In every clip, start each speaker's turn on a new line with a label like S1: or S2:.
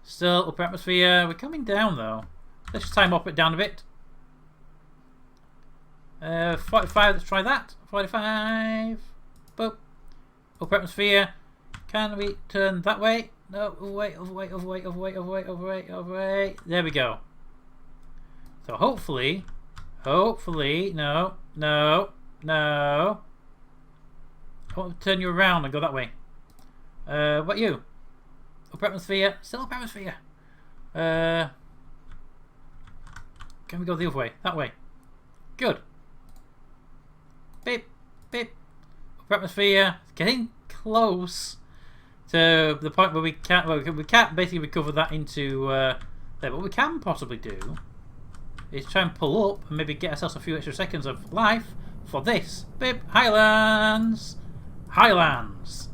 S1: Still upper atmosphere. We're coming down though. Let's just time up it down a bit. 45, let's try that. 45. Boop. Upper atmosphere. Can we turn that way? No, overweight, overweight, overweight, overweight, overweight, overweight, overweight. There we go. So hopefully, no. I want to turn you around and go that way. What about you? Upper atmosphere. Still upper atmosphere. Can we go the other way? That way. Good. Beep, beep. Upper atmosphere. Getting close to the point where we can't. Well, we can't basically recover that into there. But what we can possibly do is try and pull up and maybe get ourselves a few extra seconds of life for this. Beep. Highlands. Highlands.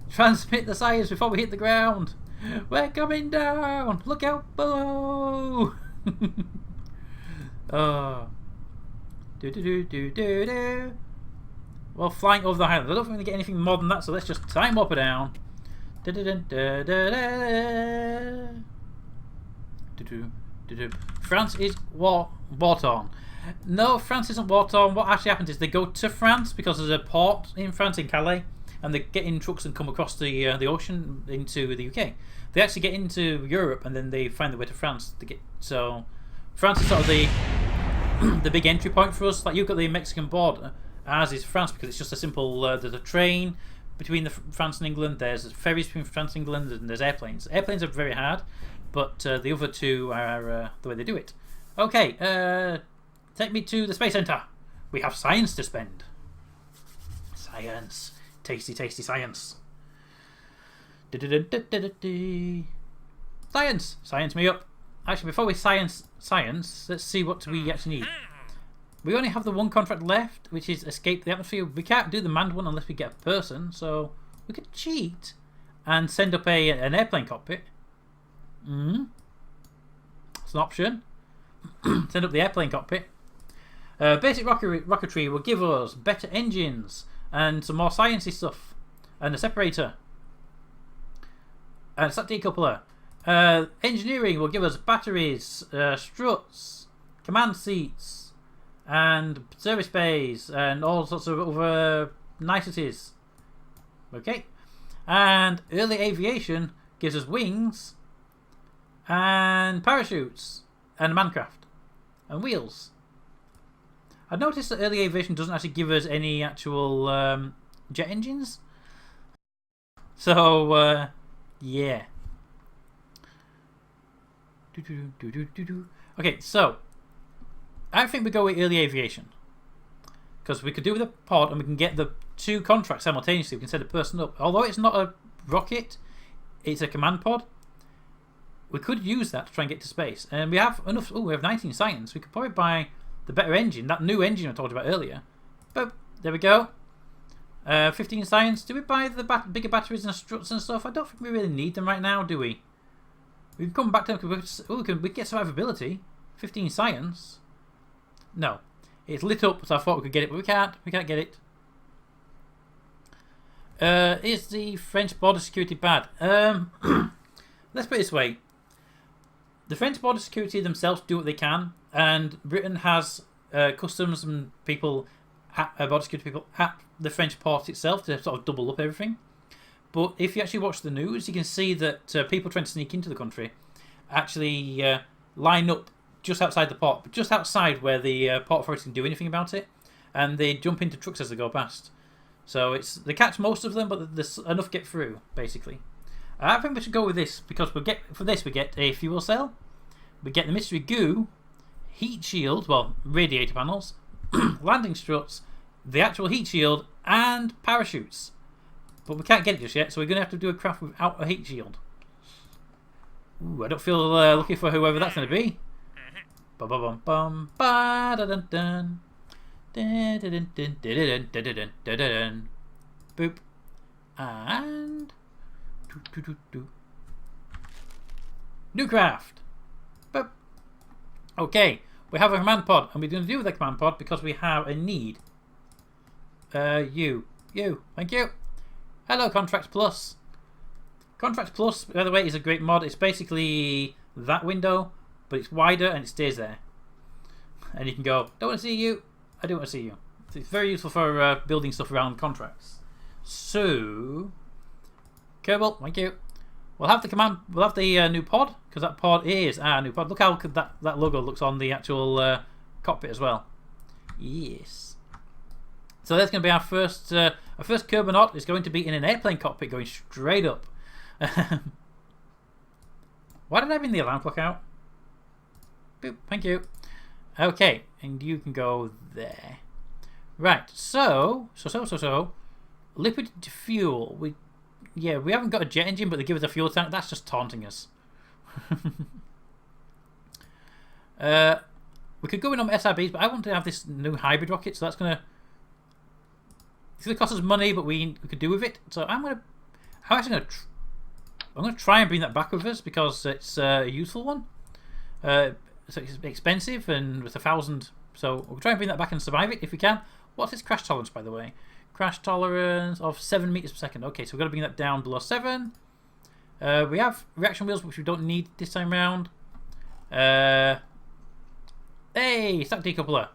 S1: Transmit the science before we hit the ground. We're coming down. Look out below. Oh. Do. Well, flying over the highlands. I don't think we're going to get anything more than that, so let's just time up or down. France is war-torn. No, France isn't war-torn. What actually happens is they go to France because there's a port in France, in Calais, and they get in trucks and come across the ocean into the UK. They actually get into Europe and then they find their way to France. So France is sort of the big entry point for us. Like you've got the Mexican border, as is France, because it's just a simple. There's a train between France and England. There's ferries between France and England, and there's airplanes. Airplanes are very hard, but the other two are the way they do it. Okay, take me to the Space Center. We have science to spend. Science. Tasty, tasty science. Science! Science me up. Actually, before we science, let's see what we actually need. We only have the one contract left, which is escape the atmosphere. We can't do the manned one unless we get a person, so we could cheat and send up an airplane cockpit. That's an option. Send up the airplane cockpit. Basic rocketry will give us better engines and some more sciencey stuff, and a separator, and a sat decoupler. Engineering will give us batteries, struts, command seats, and service bays, and all sorts of other niceties. Okay, and early aviation gives us wings, and parachutes, and a mancraft, and wheels. I noticed that early aviation doesn't actually give us any actual jet engines. So, yeah. Okay, so I think we go with early aviation. Because we could do with a pod and we can get the two contracts simultaneously. We can send a person up. Although it's not a rocket, it's a command pod. We could use that to try and get to space. And we have enough. Oh, we have 19 science. We could probably buy the better engine, that new engine I talked about earlier. But there we go. 15 science. Do we buy the bigger batteries and struts and stuff? I don't think we really need them right now, do we? We can come back to them. We can get survivability. 15 science. No. It's lit up, so I thought we could get it, but we can't. We can't get it. Is the French border security bad? Let's put it this way. The French border security themselves do what they can, and Britain has customs and people, border security people at the French port itself to sort of double up everything. But if you actually watch the news, you can see that people trying to sneak into the country actually line up just outside the port, but just outside where the port authority can do anything about it, and they jump into trucks as they go past. So they catch most of them, but there's enough get through, basically. I think we should go with this, because we get a fuel cell, we get the mystery goo, heat shield, well, radiator panels, landing struts, the actual heat shield, and parachutes. But we can't get it just yet, so we're going to have to do a craft without a heat shield. Ooh, I don't feel lucky for whoever that's going to be. Bum bum bum ba da dun dun. Boop. And new craft. Boop. Okay, we have a command pod, and we're going to do with the command pod because we have a need. You, thank you. Hello, Contract Plus. Contracts Plus, by the way, is a great mod. It's basically that window, but it's wider and it stays there. And you can go, don't want to see you, I do want to see you. So it's very useful for building stuff around contracts. So, Kerbal, thank you. We'll have the command. We'll have the new pod, because that pod is our new pod. Look how that logo looks on the actual cockpit as well. Yes. So that's going to be our first Kerbonaut is going to be in an airplane cockpit going straight up. Why did I bring the alarm clock out? Boop, thank you. Okay, and you can go there. Right, so liquid fuel. We haven't got a jet engine, but they give us a fuel tank. That's just taunting us. We could go in on SRBs, but I want to have this new hybrid rocket, so that's gonna cost us money, but we could do with it. So I'm gonna try and bring that back with us because it's a useful one. So it's expensive and with 1,000. So we'll try and bring that back and survive it if we can. What's its crash tolerance, by the way? Crash tolerance of 7 meters per second. Okay, so we've got to bring that down below 7. We have reaction wheels, which we don't need this time round. Hey, stack decoupler.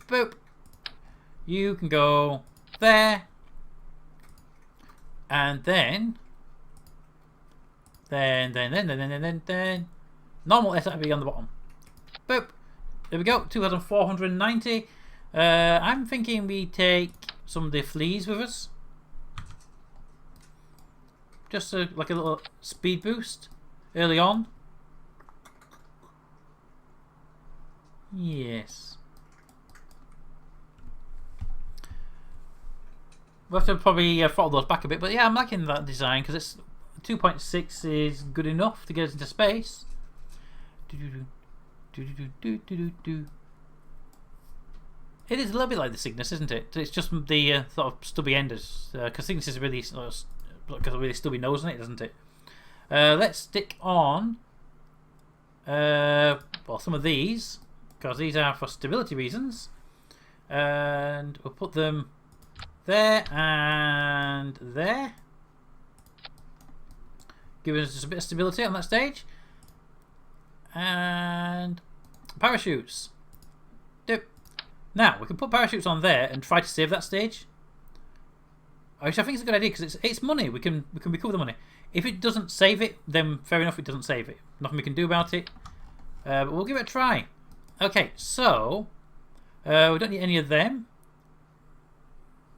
S1: Boop. You can go there. And then normal SRB on the bottom. Boop. There we go. 2,490. I'm thinking we take some of the fleas with us. Just like a little speed boost early on. Yes. We'll have to probably throttle those back a bit, but yeah, I'm liking that design because it's 2.6 is good enough to get us into space. It is a little bit like the Cygnus, isn't it? It's just the sort of stubby enders, because Cygnus is really got a really stubby nose on it, doesn't it? Let's stick on well, some of these, because these are for stability reasons, and we'll put them there and there. Give us just a bit of stability on that stage. And parachutes. Doop. Now we can put parachutes on there and try to save that stage, which I think is a good idea because it's money. We can recover the money. If it doesn't save it, then fair enough. It doesn't save it. Nothing we can do about it. But we'll give it a try. Okay, so we don't need any of them.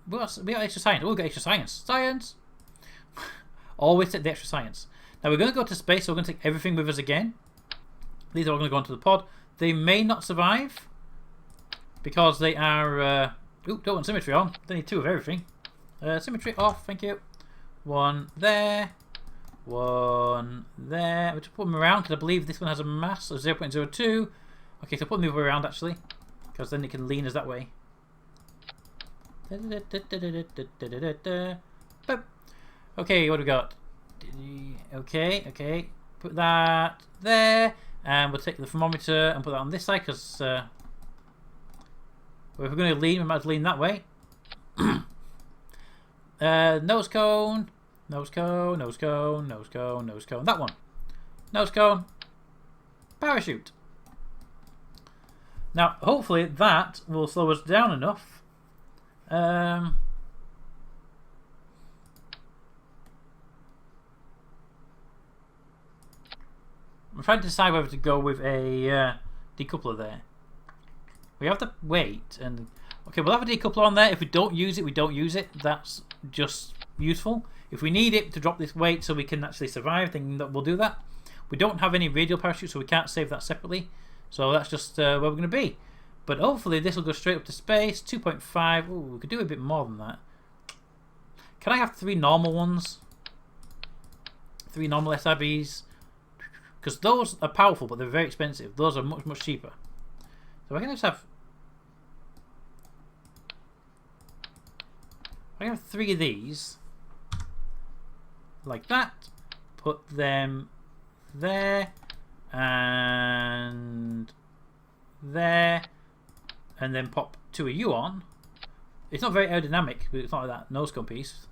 S1: We got extra science. Oh, we've got extra science. Science. Always take the extra science. Now we're going to go to space, so we're going to take everything with us again. These are all going to go into the pod. They may not survive because they are. Don't want symmetry on. They need 2 of everything. Symmetry off. Thank you. 1 there. 1 there. We'll just put them around because I believe this one has a mass of 0.02. Okay, so put them the other way around actually, because then it can lean us that way. Okay, what do we got? Okay. Put that there. And we'll take the thermometer and put that on this side because well, if we're going to lean, we might lean that way. Nose cone. That one. Nose cone. Parachute. Now, hopefully that will slow us down enough. I'm trying to decide whether to go with a decoupler there. We have to wait and okay, we'll have a decoupler on there. If we don't use it, we don't use it. That's just useful. If we need it to drop this weight so we can actually survive, then we'll do that. We don't have any radial parachute, so we can't save that separately. So that's just where we're going to be. But hopefully this will go straight up to space. 2.5. Ooh, we could do a bit more than that. Can I have 3 normal ones? 3 normal SRBs? Because those are powerful, but they're very expensive. Those are much, much cheaper. So I can just have... I have 3 of these. Like that. Put them there. And there. And then pop 2 of you on. It's not very aerodynamic, but it's not like that nose cone piece.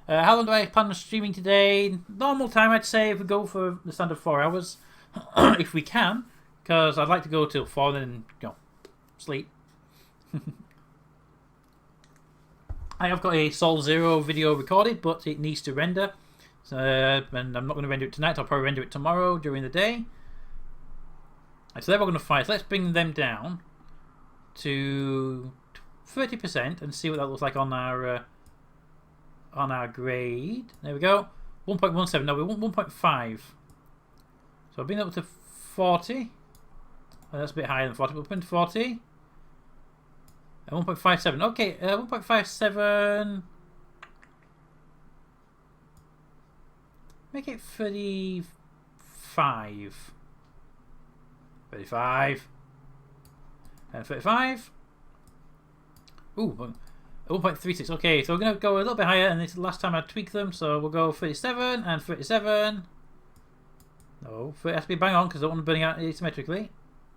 S1: How long do I plan on streaming today? Normal time, I'd say, if we go for the standard 4 hours. If we can. Because I'd like to go till 4 and then, sleep. I have got a Sol Zero video recorded, but it needs to render. So, and I'm not going to render it tonight. I'll probably render it tomorrow during the day. So then we're going to fight. Let's bring them down to 30% and see what that looks like on our grade. There we go. 1.17. No, we want 1.5. So I've been up to 40. Oh, that's a bit higher than 40. We'll put 40. And 1.57. Okay, 1.57. Make it 35. 35. And 35. Ooh, 1.36. Okay, so we're going to go a little bit higher, and this is the last time I tweaked them, so we'll go 37 and 37. No, it has to be bang on because I don't want to burn out asymmetrically.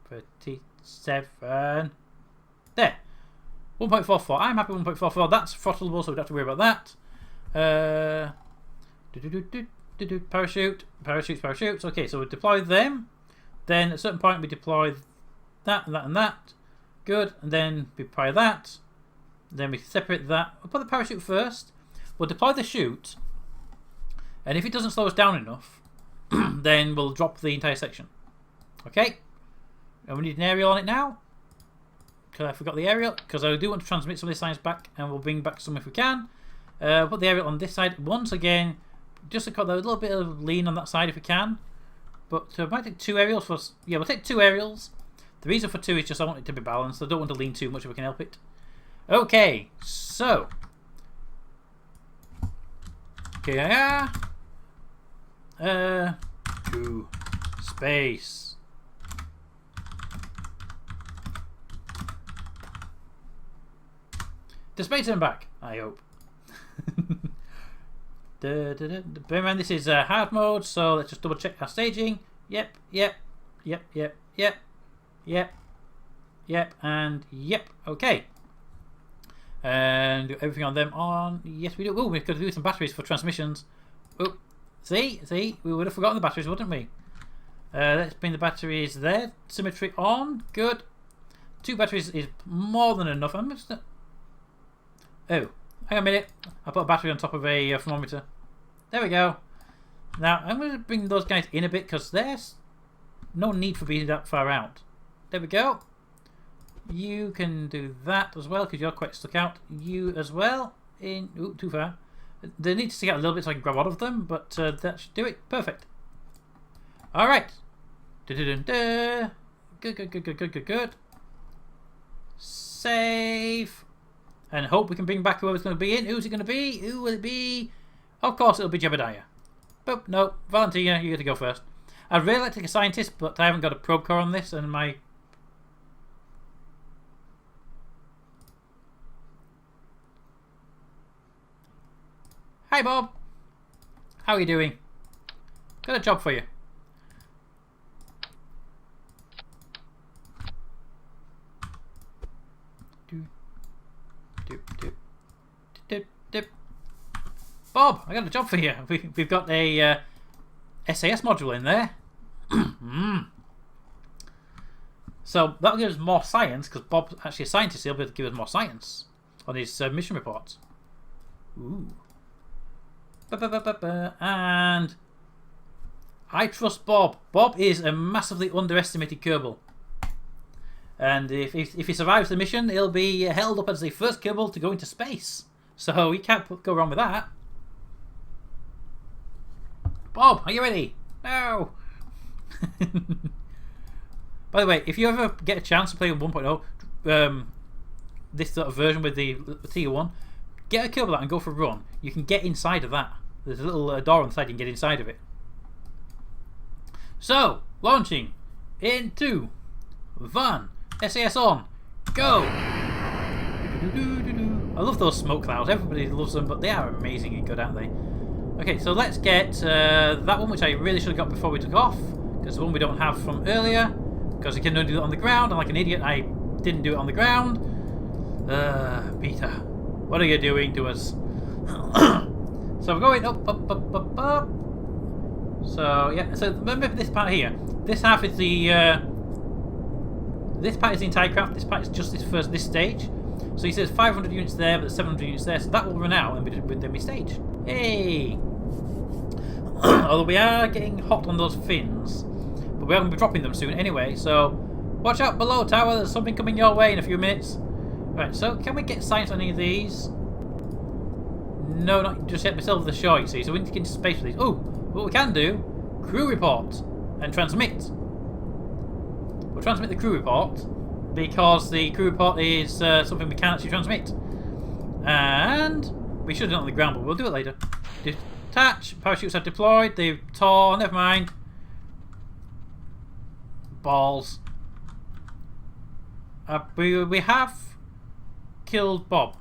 S1: 37. There. 1.44. I'm happy with 1.44. That's throttleable, so we don't have to worry about that. Parachute. Parachutes. Okay, so we deploy them. Then at a certain point we deploy that and that and that. Good. And then we deploy that. Then we separate that. We'll put the parachute first. We'll deploy the chute. And if it doesn't slow us down enough, then we'll drop the entire section. Okay? And we need an aerial on it now. Because I forgot the aerial. Because I do want to transmit some of this science back. And we'll bring back some if we can. Put the aerial on this side. Once again, just to cut a little bit of lean on that side if we can. But I might take 2 aerials for... Yeah, we'll take 2 aerials. The reason for 2 is just I want it to be balanced. I don't want to lean too much if we can help it. Okay, so... Okay, to space. To space and back, I hope. Bear in mind, this is hard mode, so let's just double check our staging. Yep, and yep. Okay. And do everything on them on. Yes, we do. Oh, we've got to do some batteries for transmissions. Oh, see, we would have forgotten the batteries, wouldn't we? Let's bring the batteries there. Symmetry on. Good. 2 batteries is more than enough. I'm just. Oh, hang on a minute. I put a battery on top of a thermometer. There we go. Now I'm going to bring those guys in a bit because there's no need for being that far out. There we go. You can do that as well because you're quite stuck out. You as well. Ooh, too far. They need to stick out a little bit so I can grab out of them, but that should do it. Perfect. All right. Good. Save. And hope we can bring back whoever's going to be in. Who's it going to be? Who will it be? Of course, it'll be Jebediah. But no, Valentina, you get to go first. I'd really like to take a scientist, but I haven't got a probe core on this, and my... Hi, Bob. How are you doing? Got a job for you. Dip. Bob, I got a job for you. We've got a SAS module in there. So that'll give us more science because Bob's actually a scientist. He'll be able to give us more science on his mission reports. Ooh. And I trust Bob. Bob is a massively underestimated Kerbal. And if he survives the mission, he'll be held up as the first Kerbal to go into space. So we can't go wrong with that. Bob, are you ready? No! By the way, if you ever get a chance to play 1.0, this sort of version with the Tier 1, get a Kerbal out and go for a run. You can get inside of that. There's a little door on the side, you can get inside of it. So, launching in 2, 1, SAS on, go! I love those smoke clouds. Everybody loves them, but they are amazingly good, aren't they? Okay, so let's get that one, which I really should have got before we took off, because the one we don't have from earlier, because you can only do it on the ground, and like an idiot, I didn't do it on the ground. Peter, what are you doing to us? So we're going up, up, up, up, up. So yeah. So remember this part here. This half is the. This part is the entire craft. This part is just this stage. So he says 500 units there, but there's 700 units there. So that will run out, and then we stage. Yay! Although we are getting hot on those fins, but we are going to be dropping them soon anyway. So watch out below, tower. There's something coming your way in a few minutes. Right. So can we get science on any of these? No, not just yet. Myself the shore, you see. So we need to get into space with these. Oh, what we can do: crew report and transmit. We'll transmit the crew report because the crew report is something we can actually transmit. And we should have done it on the ground, but we'll do it later. Detach. Parachutes are deployed. They've torn. Never mind. Balls. We have killed Bob.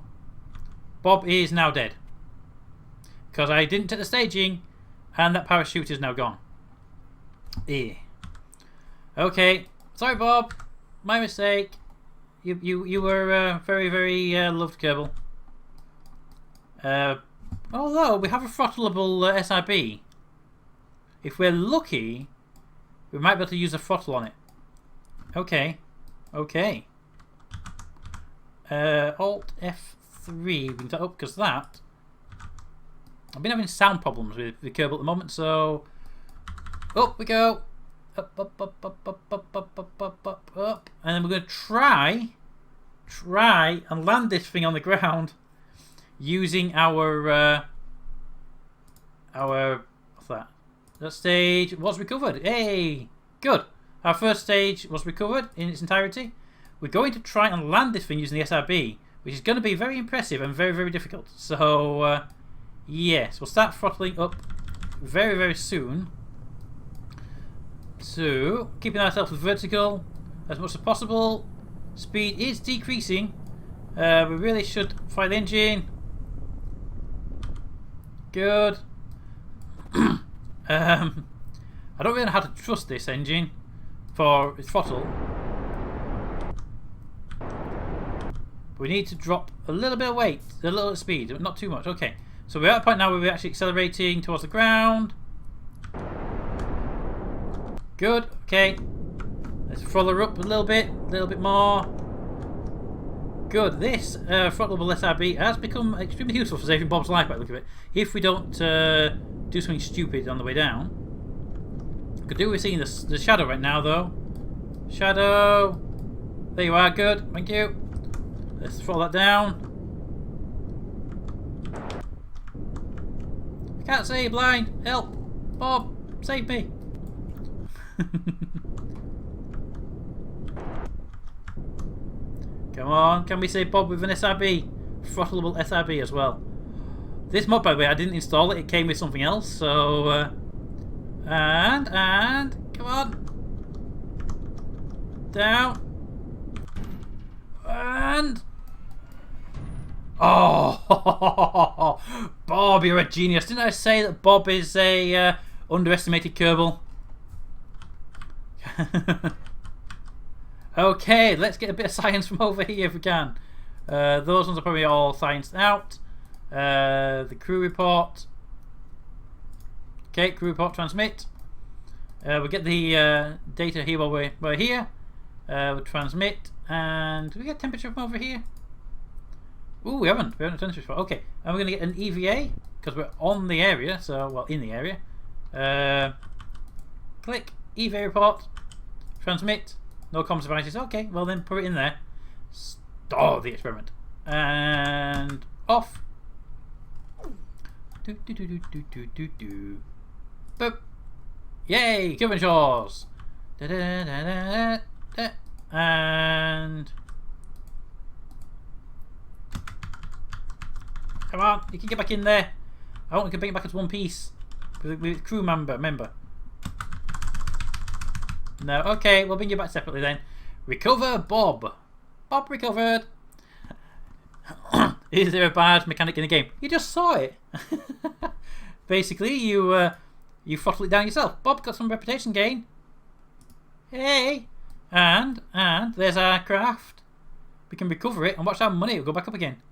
S1: Bob is now dead. Because I didn't take the staging, and that parachute is now gone. Okay. Sorry, Bob. My mistake. You were very, very loved, Kerbal. Although we have a throttleable SIB. If we're lucky, we might be able to use a throttle on it. Okay. Okay. Alt F3. We can take up because that. I've been having sound problems with the Kerbal at the moment, so up we go. Up, up, up, up, up, up, up, up, up, up, up. And then we're going to try and land this thing on the ground using our what's that? That stage was recovered. Hey, good. Our first stage was recovered in its entirety. We're going to try and land this thing using the SRB, which is going to be very impressive and very, very difficult. So yes, we'll start throttling up very, very soon. So, keeping ourselves vertical as much as possible. Speed is decreasing. We really should fire the engine. Good. I don't really know how to trust this engine for its throttle. We need to drop a little bit of weight, a little bit of speed, but not too much. Okay, so we're at a point now where we're actually accelerating towards the ground. Good. Okay. Let's throttle her up a little bit more. Good. This throttleable SRB has become extremely useful for saving Bob's life by the look of it. If we don't do something stupid on the way down. Could do with seeing the shadow right now, though. Shadow. There you are. Good. Thank you. Let's throttle that down. I can't see. Blind. Help. Bob. Save me. Come on, can we save Bob with an SRB? Throttleable SRB as well. This mod, by the way, I didn't install it, it came with something else, so and come on. Down. And oh Bob, you're a genius. Didn't I say that Bob is a underestimated Kerbal? Okay, let's get a bit of science from over here if we can. Those ones are probably all scienced out. The crew report. Okay, crew report transmit. We'll get the data here while we're here. We'll transmit. And do we get temperature from over here? Ooh, we haven't. We haven't a temperature. Okay, and we're going to get an EVA because we're on the area. So, well, in the area. Click EVA report. Transmit. No comms devices. Okay, well then put it in there. Start the experiment. And off. Do do do do do do do do. Boop. Yay! Given Shores. Da, da, da, da, da, da. And come on, you can get back in there. I want to bring it back as one piece with crew member. No, okay, we'll bring you back separately then. Recover Bob. Bob recovered. Is there a bad mechanic in the game? You just saw it. Basically, you throttle it down yourself. Bob got some reputation gain. Hey, and there's our craft. We can recover it and watch our money. It'll go back up again.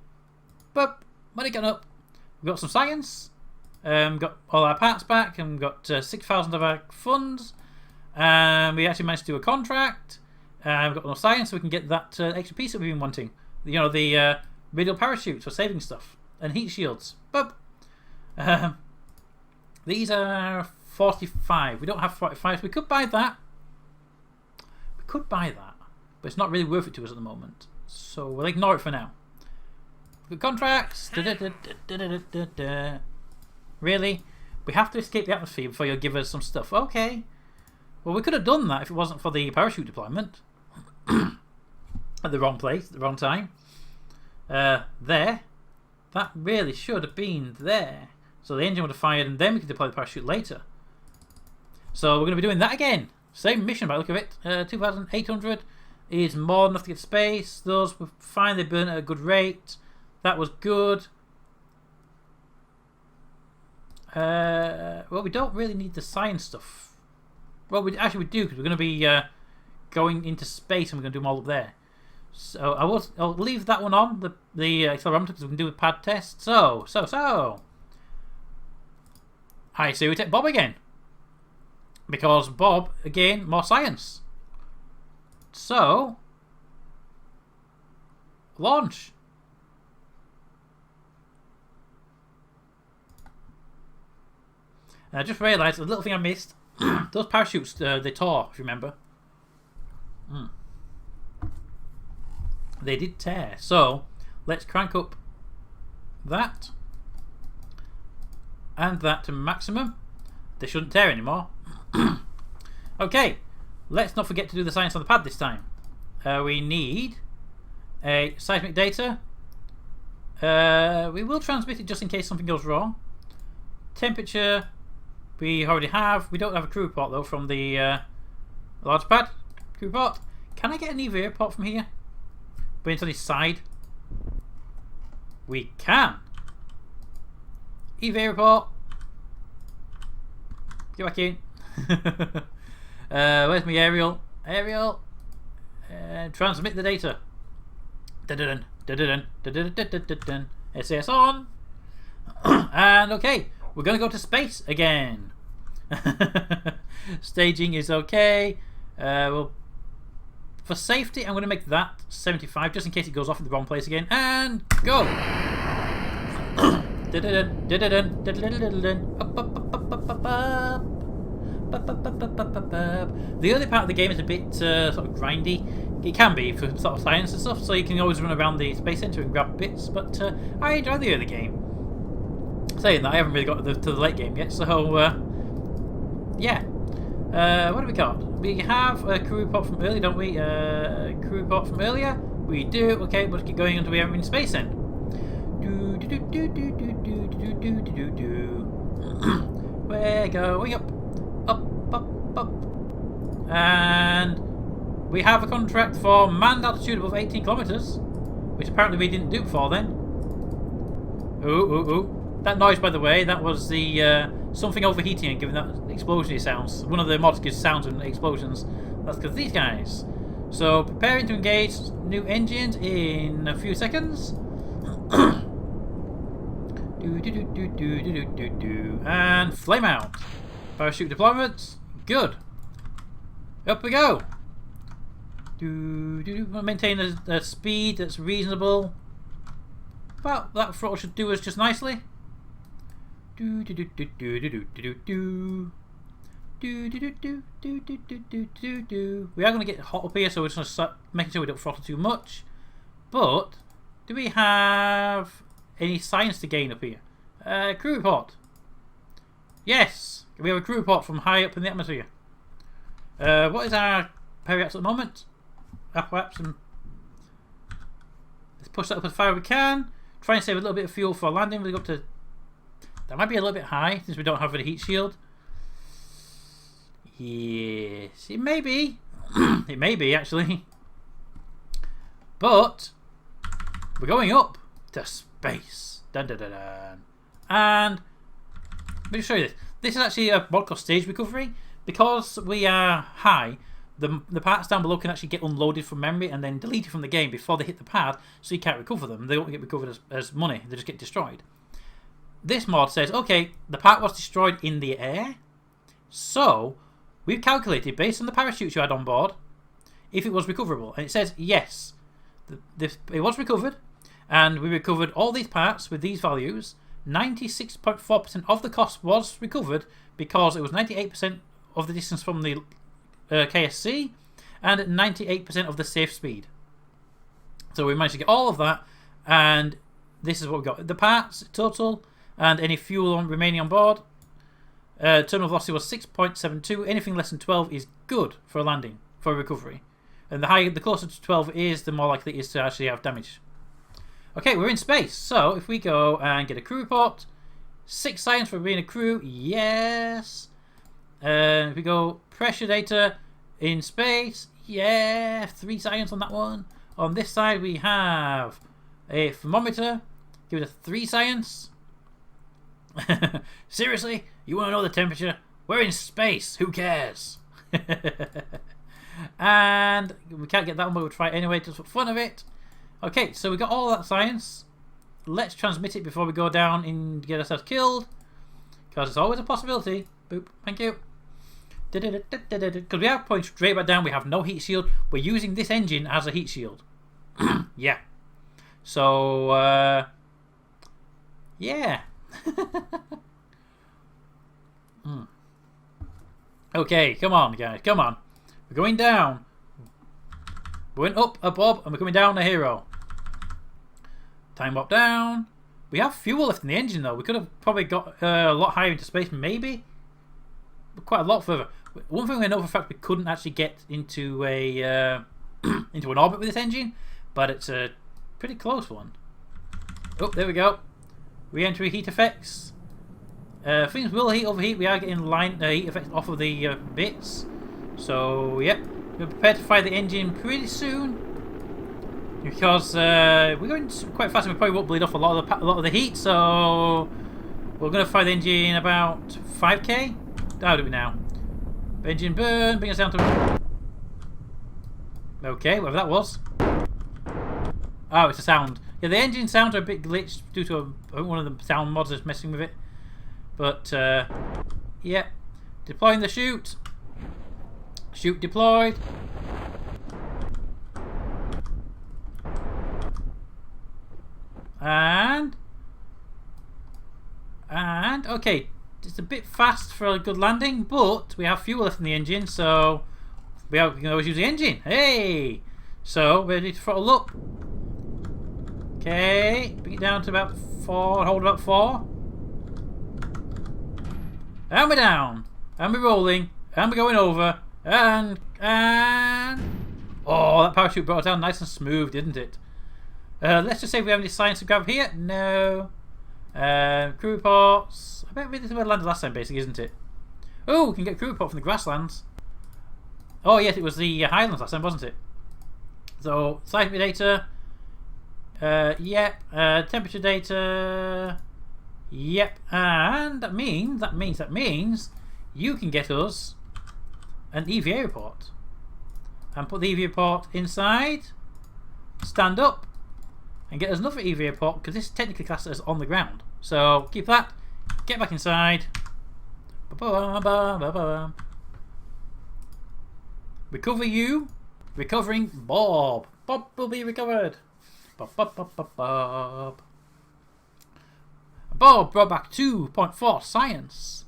S1: But money gone up. We've got some science. Got all our parts back, and got 6,000 of our funds. And we actually managed to do a contract. We've got enough science so we can get that extra piece that we've been wanting. You know, the radial parachutes for saving stuff. And heat shields. Boop. These are 45. We don't have 45, so we could buy that. We could buy that. But it's not really worth it to us at the moment. So we'll ignore it for now. Good contracts. Really? We have to escape the atmosphere before you'll give us some stuff. Okay. Well, we could have done that if it wasn't for the parachute deployment. At the wrong place, at the wrong time. There. That really should have been there. So the engine would have fired and then we could deploy the parachute later. So we're going to be doing that again. Same mission by the look of it. 2,800 is more than enough to get space. Those were fine, they burn at a good rate. That was good. Well, we don't really need the science stuff. Well, we do, because we're going to be going into space and we're going to do them all up there. So I'll leave that one on, the accelerometer, because we can do a pad test. So. I say we take Bob again. Because Bob, again, more science. So, launch. And I just realised a little thing I missed. Those parachutes, they tore, if you remember. They did tear. So, let's crank up that. And that to maximum. They shouldn't tear anymore. Okay, let's not forget to do the science on the pad this time. We need a seismic data. We will transmit it just in case something goes wrong. Temperature, we already have. We don't have a crew report though from the large pad. Crew report. Can I get an EVA report from here? But it's on his side. We can. EVA report. Get back in. Where's my aerial? Aerial. Transmit the data. SAS on. And okay, we're going to go to space again. Staging is okay. Well, for safety, I'm going to make that 75 just in case it goes off in the wrong place again. And go. The early part of the game is a bit sort of grindy. It can be for sort of science and stuff, so you can always run around the space center and grab bits. But I enjoy the early game. Saying that, I haven't really got to the late game yet. So yeah. What have we got? We have a crew report from earlier, don't we? Crew report from earlier. We do. Okay, we'll keep going until we are in space then. We're going up. And we have a contract for manned altitude above 18 kilometers, which apparently we didn't do before then. Ooh. That noise, by the way, that was the something overheating and giving that explosion sounds. One of the mods gives sounds and explosions. That's because of these guys. So, preparing to engage new engines in a few seconds. And flame out. Parachute deployment. Good. Up we go. Maintain a speed that's reasonable. Well, that throttle should do us just nicely. We are going to get hot up here, so we're just going to start making sure we don't throttle too much. But do we have any science to gain up here? Crew report. Yes, we have a crew report from high up in the atmosphere. What is our periaps at the moment? Apoaps, and let's push that up as far as we can. Try and save a little bit of fuel for landing. We'll go up to. That might be a little bit high since we don't have a heat shield. Yes, it may be. It may be actually. But we're going up to space. Dun, dun, dun, dun. And let me show you this. This is actually a mod called stage recovery. Because we are high, the parts down below can actually get unloaded from memory and then deleted from the game before they hit the pad, so you can't recover them. They don't get recovered as money, they just get destroyed. this mod says, okay, the part was destroyed in the air. So, we've calculated, based on the parachutes you had on board, if it was recoverable. And it says, yes, it was recovered. And we recovered all these parts with these values. 96.4% of the cost was recovered because it was 98% of the distance from the KSC and 98% of the safe speed. So we managed to get all of that, and this is what we got. The parts total and any fuel remaining on board. Terminal velocity was 6.72. Anything less than 12 is good for a landing, for a recovery. And the closer to 12 is, the more likely it is to actually have damage. Okay, we're in space. So if we go and get a crew report, 6 science for being a crew, yes. If we go pressure data in space, yeah, 3 science on that one. On this side we have a thermometer, give it a 3 science. Seriously? You want to know the temperature? We're in space, who cares? And we can't get that one, but we'll try it anyway just for fun of it. Okay, so we got all that science. Let's transmit it before we go down and get ourselves killed, because it's always a possibility. Boop, thank you. Because we are pointing straight back down, we have no heat shield. We're using this engine as a heat shield. Yeah. So, yeah. Okay, come on, guys, come on. We're going down. We went up a bob and we're coming down a hero. Time warp down. We have fuel left in the engine though. We could have probably got a lot higher into space, maybe. But quite a lot further. One thing we know for a fact, we couldn't actually get into a into an orbit with this engine, but it's a pretty close one. Oh, there we go. Re-entry heat effects. Things will overheat. We are getting heat effects off of the bits. So, yep. We're prepared to fire the engine pretty soon. Because we're going quite fast and we probably won't bleed off a lot of the heat. So, we're going to fire the engine about 5k. How do we now? Engine burn. Bring us down to... Okay, whatever that was. Oh, it's a sound. Yeah, the engine sounds are a bit glitched due to one of the sound mods that's messing with it. But, yeah. Deploying the chute. Chute deployed. And, okay. It's a bit fast for a good landing, but we have fuel left in the engine, so we can always use the engine. Hey! So, we're ready to throttle up. Okay, bring it down to about 4, hold about 4. And we're down. And we're rolling. And we're going over. And oh, that parachute brought it down nice and smooth, didn't it? Let's just say we have any science to grab here. No. Crew reports. I bet this is where I landed last time, basically, isn't it? Oh, we can get a crew report from the grasslands. Oh, yes, it was the highlands last time, wasn't it? So, seismic data. Yep. Temperature data. Yep. And that means you can get us an EVA report. And put the EVA report inside. Stand up. And get us another EVA report, because this is technically classed as on the ground. So keep that. Get back inside. Recover you. Recovering Bob. Bob will be recovered. Bob. Bob brought back 2.4 science.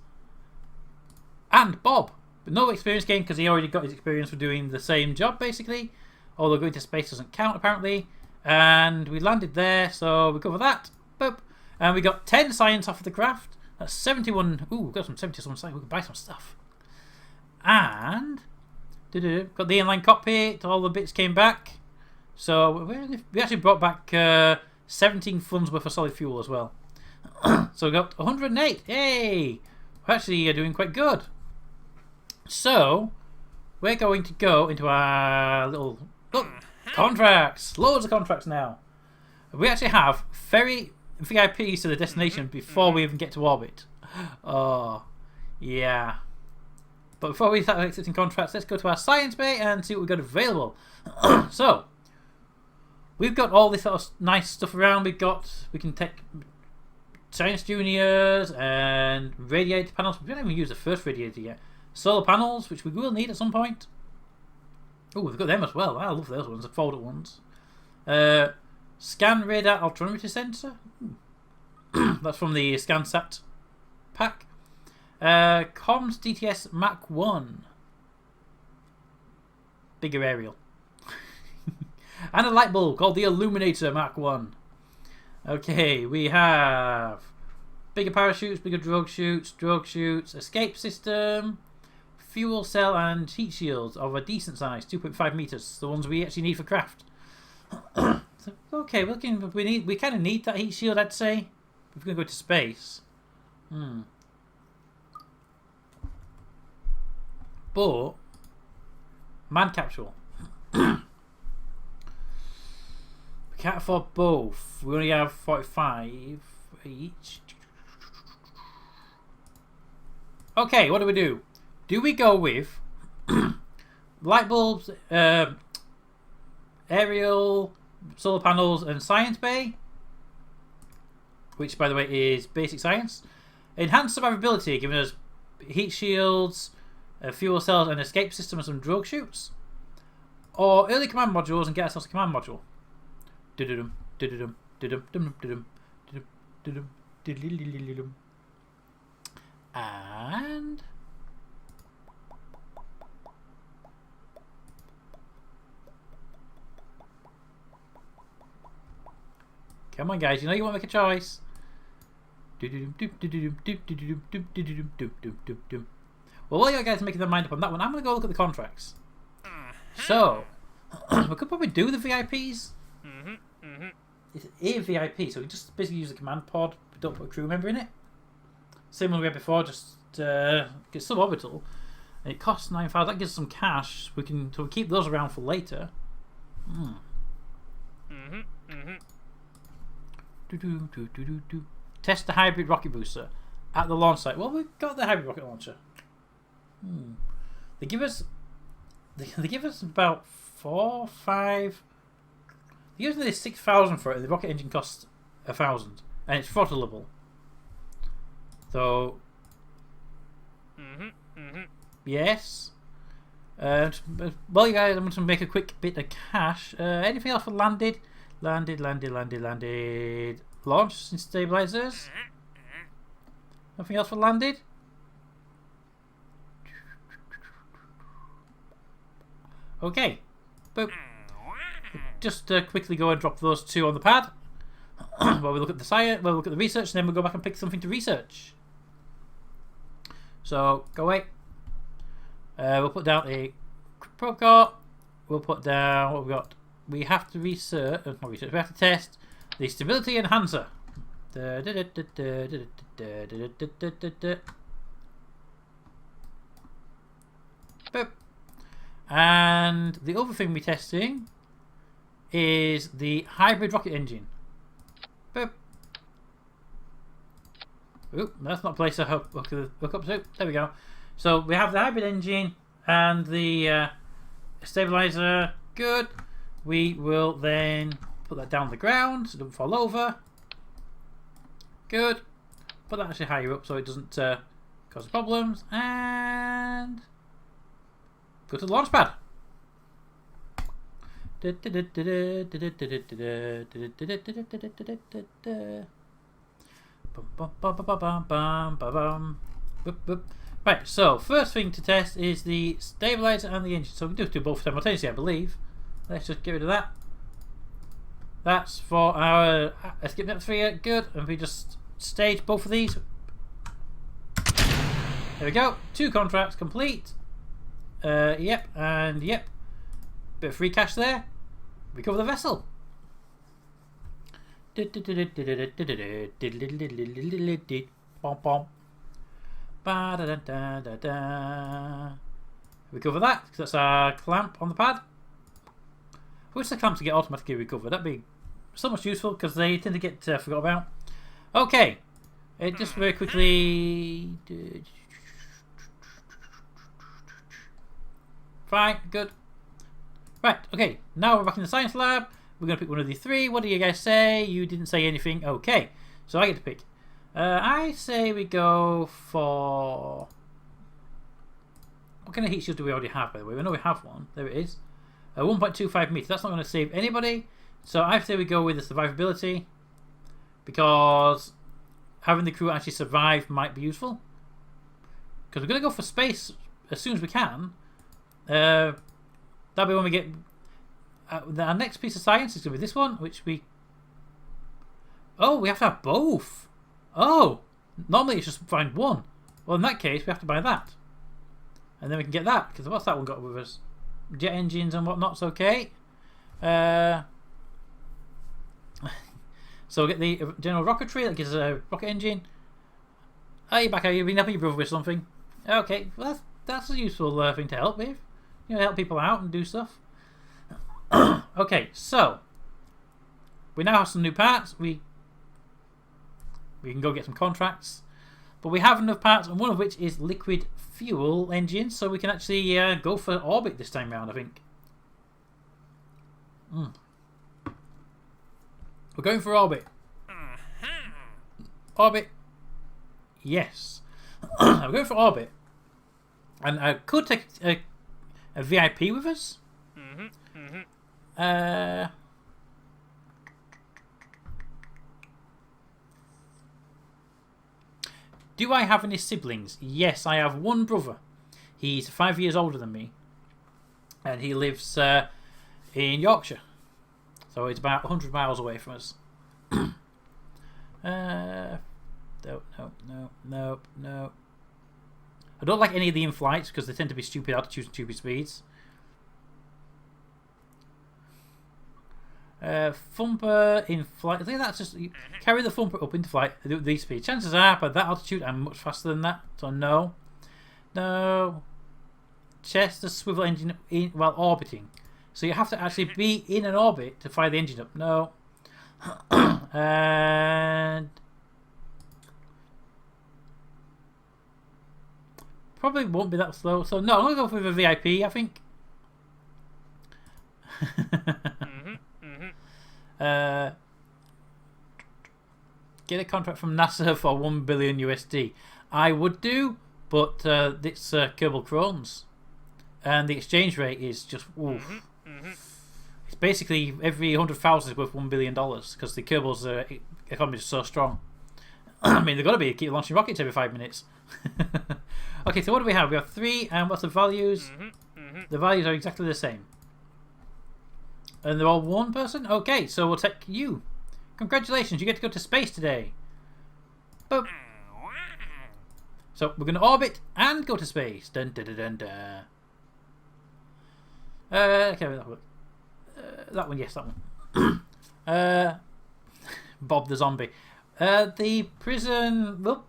S1: And Bob, but no experience gain because he already got his experience for doing the same job basically. Although going to space doesn't count apparently. And we landed there, so we cover that. Boop. And we got 10 science off of the craft. That's 71. Ooh, we've got some 71 science. We can buy some stuff. And got the inline cockpit. All the bits came back. So we actually brought back 17 funds worth of solid fuel as well. So we got 108. Yay! We're actually doing quite good. So we're going to go into our little contracts. Loads of contracts now. We actually have ferry VIPs to the destination before we even get to orbit. Oh, yeah. But before we start accepting contracts, let's go to our science bay and see what we've got available. So we've got all this sort of nice stuff around. We can take Science Juniors and radiator panels. We haven't even used the first radiator yet. Solar panels, which we will need at some point. Oh, we've got them as well. I love those ones, the folded ones. Scan radar altimeter sensor. That's from the ScanSat pack. Comms DTS Mach 1. Bigger aerial. And a light bulb called the Illuminator Mach 1. Okay, we have bigger parachutes, bigger drogue chutes, escape system, fuel cell and heat shields of a decent size, 2.5 meters, the ones we actually need for craft. So, okay, we kind of need that heat shield, I'd say, if we're going to go to space. But man capsule. We can't afford both. We only have 45 each. Okay, what do? Do we go with light bulbs, aerial, solar panels, and science bay? Which, by the way, is basic science. Enhanced survivability, giving us heat shields, fuel cells, and escape system, and some drogue chutes. Or early command modules and get ourselves a command module. And come on, guys, you know you want to make a choice. Well, while you guys are making their mind up on that one, I'm going to go look at the contracts. So, we could probably do the VIPs. It's a VIP, so we just basically use the command pod, but don't put a crew member in it. Same one we had before, just get suborbital. And it costs 9,000. That gives us some cash. We can keep those around for later. Test the hybrid rocket booster at the launch site. Well, we've got the hybrid rocket launcher. They give us about 4, 5. They give us nearly 6,000 for it. The rocket engine costs 1,000, and it's throttleable. So, yes. Well, you guys, I'm going to make a quick bit of cash. Anything else for landed? Landed. Launch and stabilizers. Nothing else for landed? Okay. Boop. Just quickly go and drop those two on the pad. While we look at the science, we'll look at the research, and then we'll go back and pick something to research. So, go away. We'll put down a probe car. We'll put down what we've got. We have to research. Not research. We have to test the stability enhancer. Boop. And the other thing we're testing is the hybrid rocket engine. Boop. Oop, that's not a place to hook up to. There we go. So we have the hybrid engine and the stabilizer. Good. We will then put that down on the ground so it doesn't fall over. Good. Put that actually higher up so it doesn't cause problems. And go to the launch pad. Right, so first thing to test is the stabilizer and the engine. So we do both simultaneously, I believe. Let's just get rid of that. That's for our escape atmosphere. Good. And we just stage both of these. There we go. 2 contracts complete. Yep, and yep. Bit of free cash there. Recover the vessel. Recover that, because that's our clamp on the pad. I wish the clamps to get automatically recovered. That'd be so much useful, because they tend to get forgot about. Okay. Just very quickly. Fine, good. Right, okay. Now we're back in the science lab. We're going to pick one of the 3. What do you guys say? You didn't say anything. Okay. So I get to pick. I say we go for... What kind of heat shield do we already have, by the way? We know we have one. There it is. 1.25 meters. That's not going to save anybody. So I say we go with the survivability. Because having the crew actually survive might be useful. Because we're going to go for space as soon as we can. That'll be when we get... our next piece of science is going to be this one, which we... Oh, we have to have both. Oh, normally it's just find one. Well, in that case, we have to buy that. And then we can get that. Because what's that one got with us? Jet engines and whatnot's okay. So we'll get the general rocketry. That gives us a rocket engine. Are you back? Have you been helping your brother with something? Okay, well, that's a useful thing to help with. You know, help people out and do stuff. Okay, so we now have some new parts. We can go get some contracts, but we have enough parts, and one of which is liquid fuel engines, so we can actually go for orbit this time round. I think. We're going for orbit. Orbit. Yes. We're going for orbit, and I could take a VIP with us. Do I have any siblings? Yes, I have one brother. He's 5 years older than me, and he lives in Yorkshire, so it's about 100 miles away from us. No. I don't like any of the in-flights because they tend to be stupid altitudes and stupid speeds. Thumper in flight. I think that's just carry the Thumper up into flight at these speeds. Chances are, by that altitude, I'm much faster than that. So no. Chest the swivel engine while orbiting. So you have to actually be in an orbit to fire the engine up. No. And probably won't be that slow. So no, I'm gonna go for a VIP. I think. Get a contract from NASA for 1 billion USD. I would do, but it's Kerbal Crones, and the exchange rate is just oof. It's basically every 100,000 is worth $1 billion because the Kerbal's economy is so strong. I mean, they've got to be keep launching rockets every 5 minutes. Okay, so what do we have? We have 3, and what's the values? The values are exactly the same. And they're all one person? Okay, so we'll take you. Congratulations, you get to go to space today. Boop. So we're going to orbit and go to space. Dun dun dun dun dun. Okay, that one, yes, that one. Bob the zombie. The prison. Well,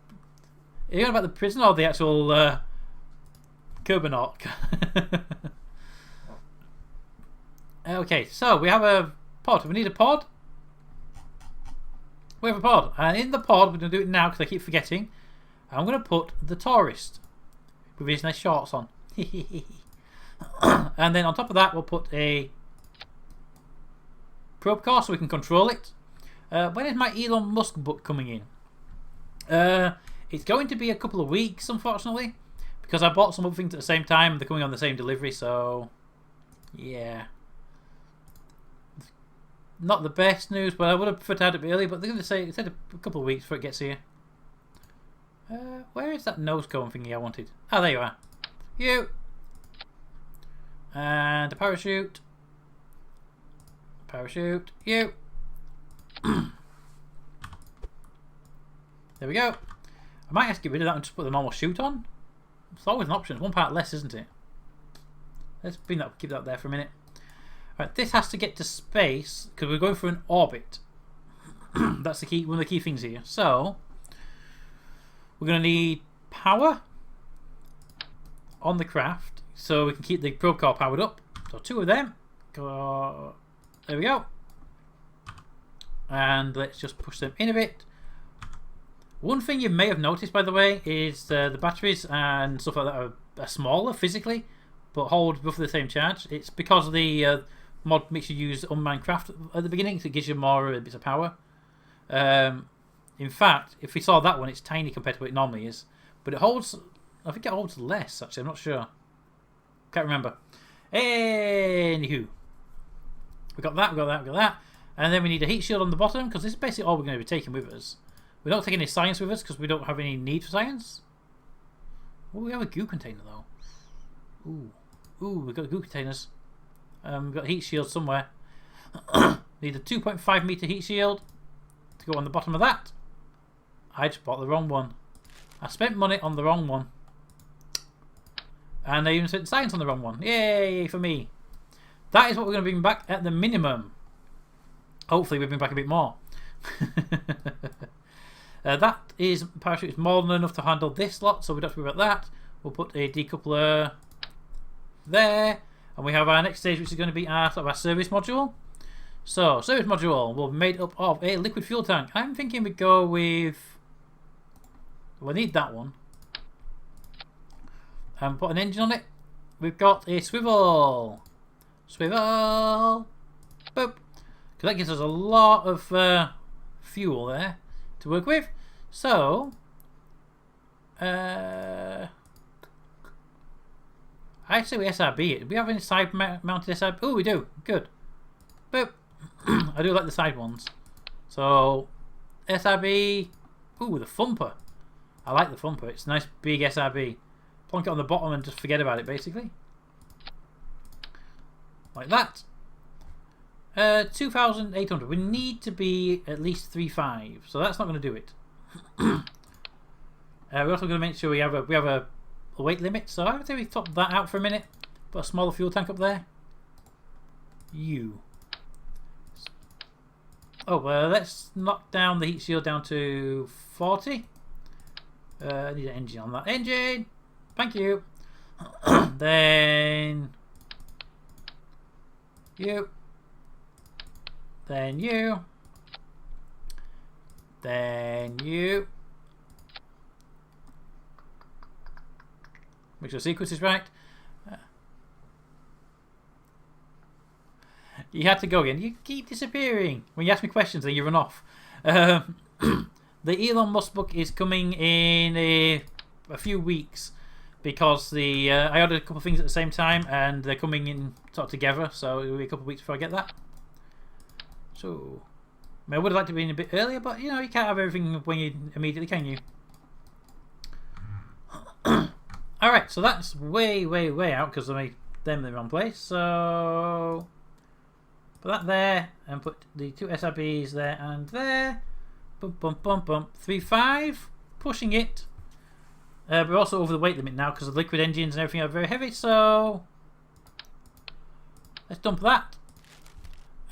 S1: are you talking about the prison or the actual Kerbonaut? Okay, so we have a pod. We need a pod. We have a pod, and in the pod, we're going to do it now because I keep forgetting. I'm going to put the tourist with his nice shorts on. And then on top of that, we'll put a probe car so we can control it. When is my Elon Musk book coming in? It's going to be a couple of weeks, unfortunately, because I bought some other things at the same time. They're coming on the same delivery, so yeah. Not the best news, but I would have preferred to have it early. But they're going to say it's a couple of weeks before it gets here. Where is that nose cone thingy I wanted? Oh, there you are. You. And a parachute. Parachute. You. There we go. I might have to get rid of that and just put the normal chute on. It's always an option. It's one part less, isn't it? Let's bring that, keep that there for a minute. Right, this has to get to space because we're going for an orbit. That's the key, one of the key things here. So we're going to need power on the craft so we can keep the probe car powered up. So 2 of them. There we go. And let's just push them in a bit. One thing you may have noticed, by the way, is the batteries and stuff like that are smaller physically, but hold roughly the same charge. It's because of the mod makes you use unmanned craft at the beginning, so it gives you more bits of power. If In fact, if we saw that one, it's tiny compared to what it normally is. But it holds... I think it holds less, actually. I'm not sure. Can't remember. Anywho. We got that, we got that, we got that. And then we need a heat shield on the bottom, because this is basically all we're going to be taking with us. We don't take any science with us, because we don't have any need for science. Oh, we have a goo container, though. Ooh, we've got goo containers. We've got a heat shield somewhere. Need a 2.5 meter heat shield to go on the bottom of that. I just bought the wrong one. I spent money on the wrong one. And I even spent science on the wrong one. Yay for me. That is what we're going to bring back at the minimum. Hopefully we bring back a bit more. That is parachute is more than enough to handle this lot, so we don't have to worry about that. We'll put a decoupler there. And we have our next stage, which is going to be our service module. So, service module will be made up of a liquid fuel tank. I'm thinking we go with... We'll need that one. And put an engine on it. We've got a swivel. Swivel. Boop. Because that gives us a lot of fuel there to work with. So, I say we SRB it. Do we have any side mounted SRB? Oh, we do. Good. Boop. I do like the side ones. So, SRB. Ooh, the thumper. I like the thumper. It's a nice big SRB. Plonk it on the bottom and just forget about it, basically. Like that. 2,800. We need to be at least 3.5, so that's not going to do it. We're also going to make sure we have a weight limit. So I would say we top that out for a minute. Put a smaller fuel tank up there. Let's knock down the heat shield down to 40. I need an engine on that. Engine! Thank you. Then you. Then you. Then you. Make sure the sequence is right. You had to go again. You keep disappearing. When you ask me questions, then you run off. The Elon Musk book is coming in a few weeks because I ordered a couple of things at the same time and they're coming in sort of together. So it'll be a couple of weeks before I get that. So, I would have liked to be in a bit earlier, but you know, you can't have everything when you immediately, can you? Alright, so that's way out because I made them in the wrong place. So, put that there and put the two SRBs there and there. Bump, bump, bump, bump. 3.5. Pushing it. We're also over the weight limit now because the liquid engines and everything are very heavy. So, let's dump that.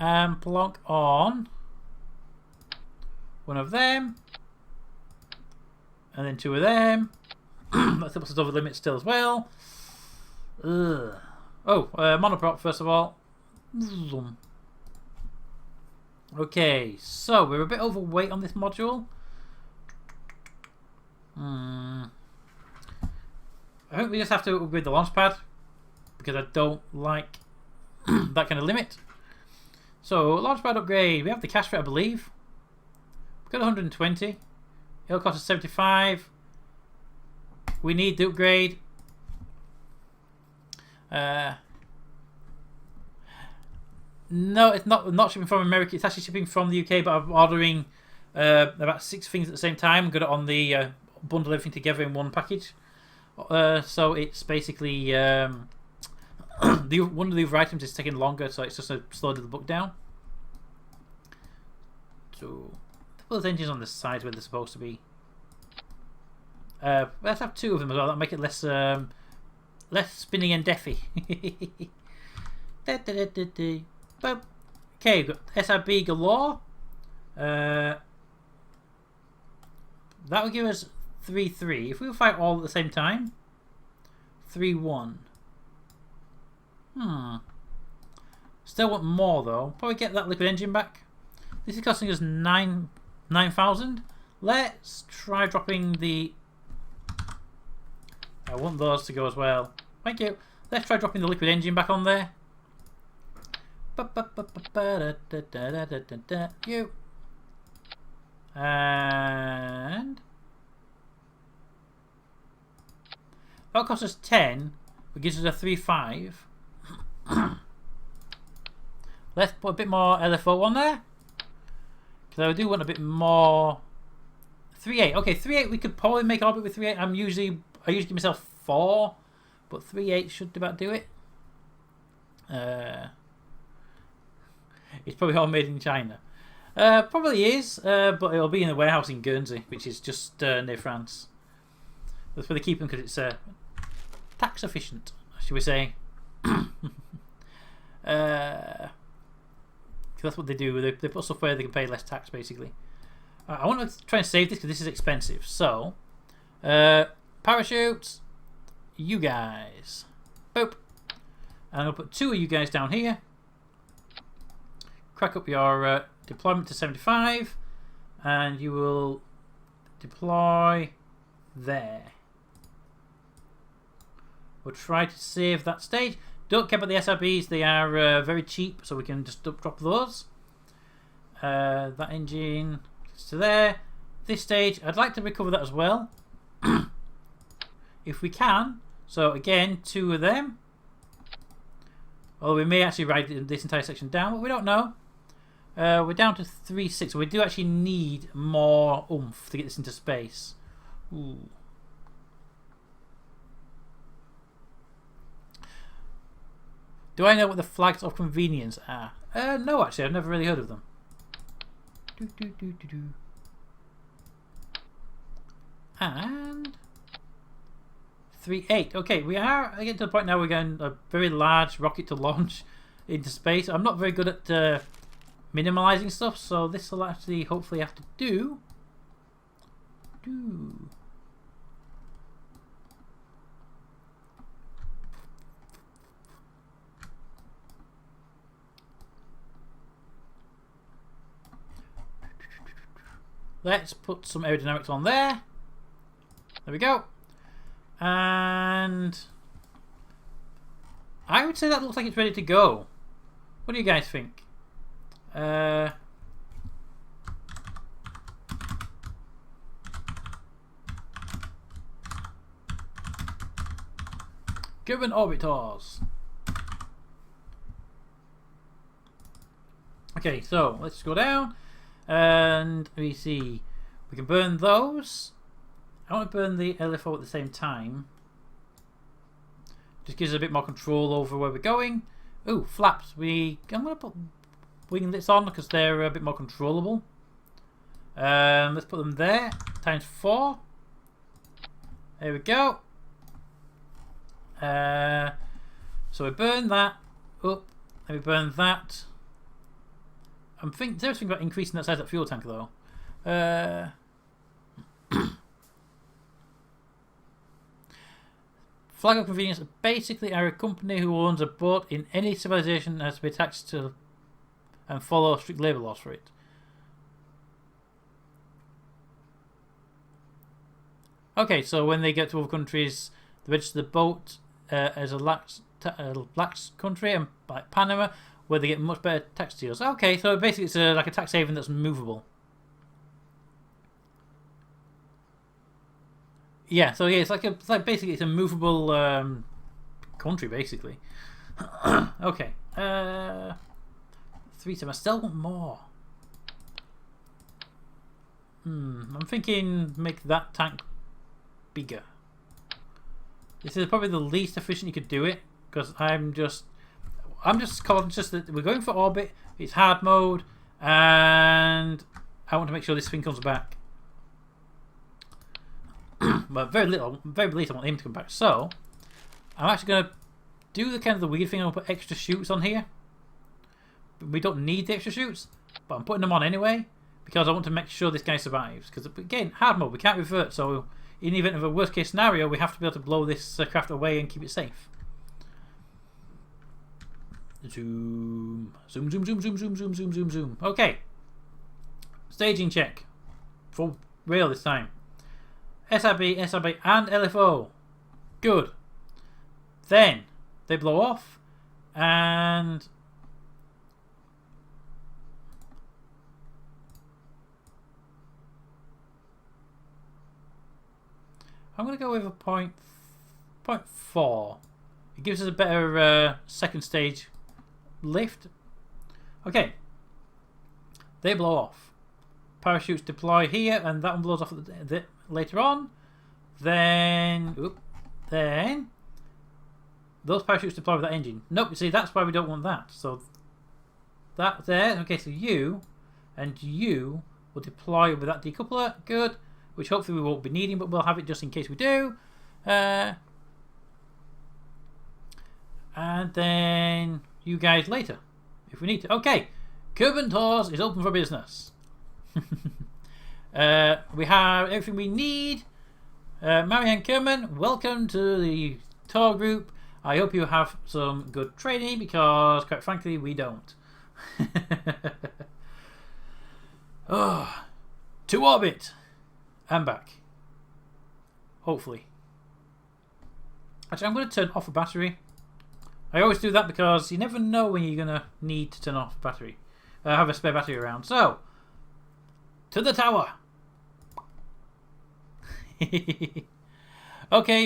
S1: And plonk on one of them. And then two of them. That puts us over the limit still as well. Ugh. Oh, monoprop first of all. Okay, so we're a bit overweight on this module. I think we just have to upgrade the launch pad because I don't like that kind of limit. So, launch pad upgrade. We have the cash for it, I believe. We've got 120. It'll cost us 75. We need the upgrade. No, it's not shipping from America. It's actually shipping from the UK, but I'm ordering about 6 things at the same time. Got it on the bundle everything together in one package. So it's basically one of the other items is taking longer, so it's just slowed the book down. So put those engines on the sides where they're supposed to be. Let's have 2 of them as well. That'll make it less spinning and deafy. Okay, we've got SRB galore. That will give us 3-3. If we fight all at the same time, 3-1. Still want more though. Probably get that liquid engine back. This is costing us 9,000. Let's try dropping the... I want those to go as well. Thank you. Let's try dropping the liquid engine back on there. You. And that costs us 10, but gives us a 3.5. Let's put a bit more LFO on there, because I do want a bit more. 3.8. Okay, 3.8 we could probably make orbit with 3.8. I usually give myself 4, but 3.8 should about do it. It's probably all made in China. Probably is, but it'll be in a warehouse in Guernsey, which is just near France. That's where they keep them because it's tax efficient, should we say? That's what they do. They put stuff where they can pay less tax, basically. I want to try and save this because this is expensive. So, parachutes, you guys. Boop. And I'll put 2 of you guys down here. Crack up your deployment to 75. And you will deploy there. We'll try to save that stage. Don't care about the SRBs. They are very cheap, so we can just drop those. That engine to there. This stage, I'd like to recover that as well. If we can. So again, 2 of them. Well, we may actually ride this entire section down, but we don't know. We're down to 3.6, so we do actually need more oomph to get this into space. Ooh. Do I know what the flags of convenience are? No, actually, I've never really heard of them. And 3.8. Okay, we are getting to the point now we're getting a very large rocket to launch into space. I'm not very good at minimalizing stuff, so this will actually hopefully have to do. Let's put some aerodynamics on there. There we go. And I would say that looks like it's ready to go. What do you guys think? Given orbitors. Okay, so let's go down. And we see we can burn those. I want to burn the LFO at the same time. Just gives us a bit more control over where we're going. Ooh, flaps. I'm going to put winglets on because they're a bit more controllable. Let's put them there. Times 4. There we go. So we burn that up. And we burn that. I'm thinking about increasing that size of that fuel tank though. Flag of convenience basically are a company who owns a boat in any civilization and has to be taxed to and follow strict labour laws for it. Okay, so when they get to other countries, they register the boat as a lax country, and like Panama, where they get much better tax deals. Okay, so basically it's like a tax haven that's movable. Yeah, so yeah, it's like basically it's a movable country basically. Okay, 3.7. I still want more. I'm thinking make that tank bigger. This is probably the least efficient you could do it because I'm just conscious that we're going for orbit. It's hard mode, and I want to make sure this thing comes back. But very least I want him to come back. So I'm actually going to do the kind of the weird thing. I'm going to put extra chutes on here. We don't need the extra chutes, but I'm putting them on anyway because I want to make sure this guy survives. Because again, hard mode, we can't revert. So in the event of a worst case scenario, we have to be able to blow this craft away and keep it safe. Zoom, zoom, zoom, zoom, zoom, zoom, zoom, zoom, zoom, zoom. Okay. Staging check. For real this time. SRB, and LFO. Good. Then they blow off, and I'm going to go with a point 0.4. It gives us a better second stage lift. Okay. They blow off. Parachutes deploy here, and that one blows off later on. Then those parachutes deploy with that engine. Nope, you see, that's why we don't want that. So that there. Okay, so you and you will deploy with that decoupler. Good. Which hopefully we won't be needing, but we'll have it just in case we do. And then you guys later, if we need to. Okay, Kerbal Tours is open for business. We have everything we need. Marianne Kerman, welcome to the tour group. I hope you have some good training because, quite frankly, we don't. Oh, to orbit and back. Hopefully. Actually, I'm going to turn off a battery. I always do that because you never know when you're going to need to turn off a battery. Have a spare battery around. So, to the tower. Okay.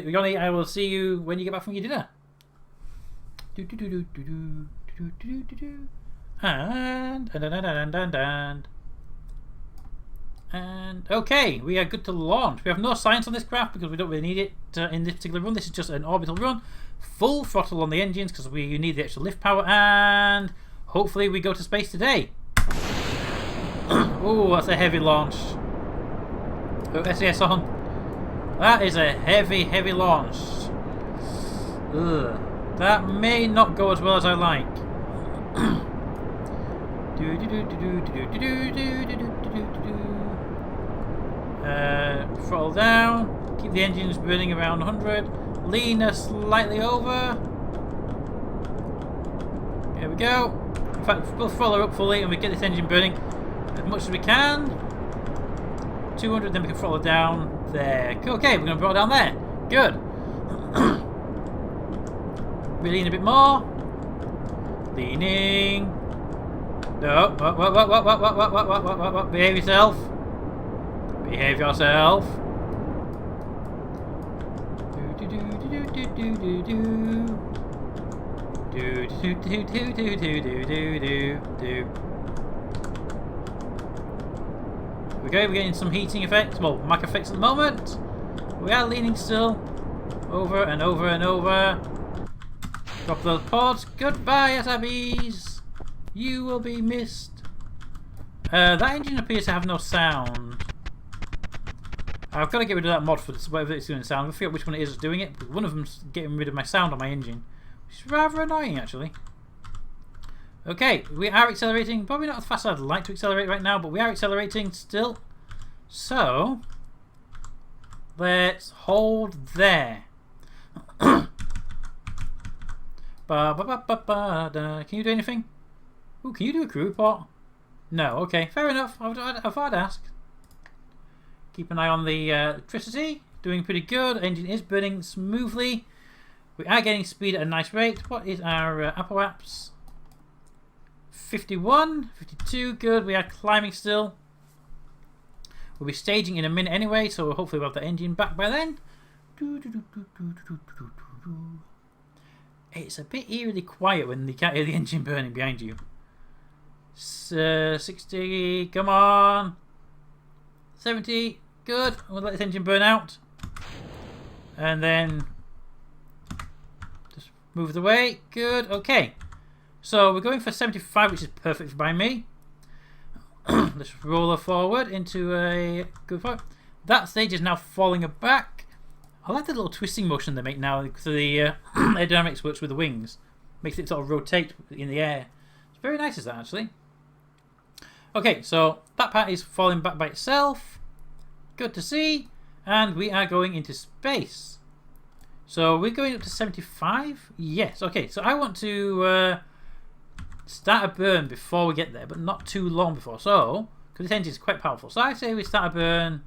S1: Yoni, I will see you when you get back from your dinner. And okay, we are good to launch. We have no science on this craft because we don't really need it in this particular run. This is just an orbital run. Full throttle on the engines because we need the extra lift power, and hopefully we go to space today. Oh, that's a heavy launch. Oh, SAS on. That is a heavy launch. Ugh. That may not go as well as I like. Throttle down. Keep the engines burning around 100. Lean us slightly over. There we go. In fact, we'll throttle up fully and we get this engine burning as much as we can. 200, then we can throttle down there. Okay, we're going to throttle down there. Good. We lean a bit more. Leaning. No. What? Behave yourself. Behave yourself. Okay, we're getting some heating effects, well, Mach effects at the moment. We are leaning still. Over and over and over. Drop those pods. Goodbye, SRBs. You will be missed. That engine appears to have no sound. I've got to get rid of that mod for this, whatever it's doing sound. I forget which one it is that's doing it, but one of them's getting rid of my sound on my engine, which is rather annoying actually. Okay, we are accelerating. Probably not as fast as I'd like to accelerate right now, but we are accelerating still. So, let's hold there. Can you do anything? Ooh, can you do a crew report? No, okay, fair enough. I thought I'd ask. Keep an eye on the electricity. Doing pretty good. Engine is burning smoothly. We are getting speed at a nice rate. What is our Apple apps? 51, 52, good. We are climbing still. We'll be staging in a minute anyway, so hopefully we'll have the engine back by then. It's a bit eerily quiet when you can't hear the engine burning behind you. 60, come on. 70, good. We'll let this engine burn out. And then just move it away. Good, okay. So we're going for 75, which is perfect by me. Let's roll her forward into a good point. That stage is now falling back. I like the little twisting motion they make now because the aerodynamics works with the wings. Makes it sort of rotate in the air. It's very nice, is that actually? Okay, so that part is falling back by itself. Good to see. And we are going into space. So we're going up to 75? Yes, okay. So I want to start a burn before we get there, but not too long before. So, because this engine is quite powerful. So I say we start a burn.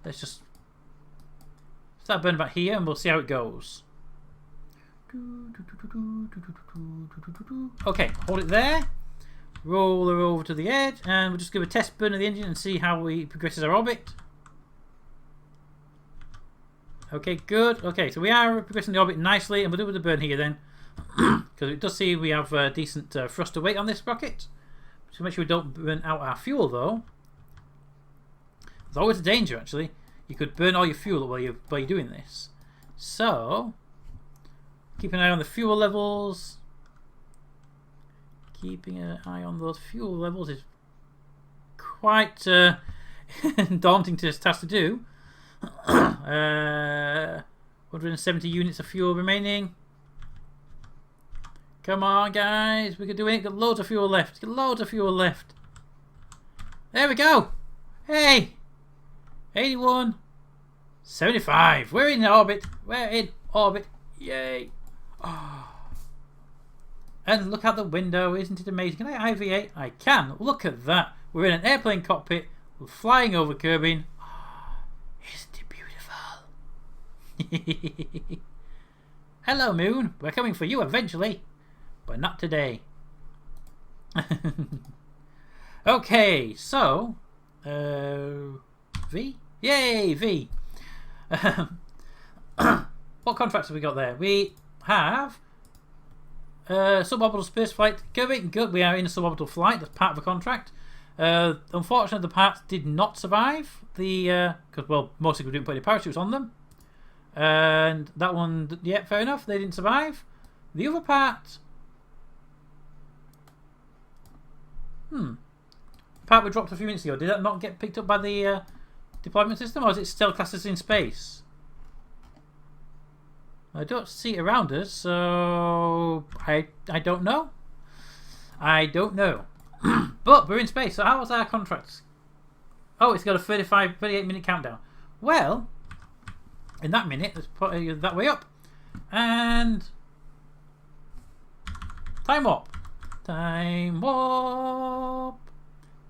S1: Let's just start a burn about here and we'll see how it goes. Okay, hold it there. Roll her over to the edge and we'll just give a test burn of the engine and see how it progresses our orbit. Okay, good. Okay, so we are progressing the orbit nicely, and we'll do the burn here then. Because it does see we have decent thruster weight on this rocket. So make sure we don't burn out our fuel though. There's always a danger actually. You could burn all your fuel while you're doing this. So keep an eye on the fuel levels. Keeping an eye on those fuel levels is quite daunting task to do. 170 units of fuel remaining. Come on, guys, we can do it. Got loads of fuel left. Got loads of fuel left. There we go. Hey, 81, 75. We're in orbit. We're in orbit. Yay! Oh. And look out the window. Isn't it amazing? Can I IV-8? I can. Look at that. We're in an airplane cockpit. We're flying over Kerbin. Oh, isn't it beautiful? Hello, Moon. We're coming for you eventually. But not today. Okay, so V? Yay, V! What contracts have we got there? We have suborbital spaceflight. Good, we are in a suborbital flight. That's part of the contract. Unfortunately, the parts did not survive. Because, well, mostly we didn't put any parachutes on them. And that one, yeah, fair enough. They didn't survive. The other part... The part we dropped a few minutes ago, did that not get picked up by the deployment system, or is it still classed as in space? I don't see it around us, so I don't know. I don't know. But we're in space, so how was our contract? Oh, it's got a 38-minute countdown. Well, in that minute, let's put it that way up. And time warp. Time warp.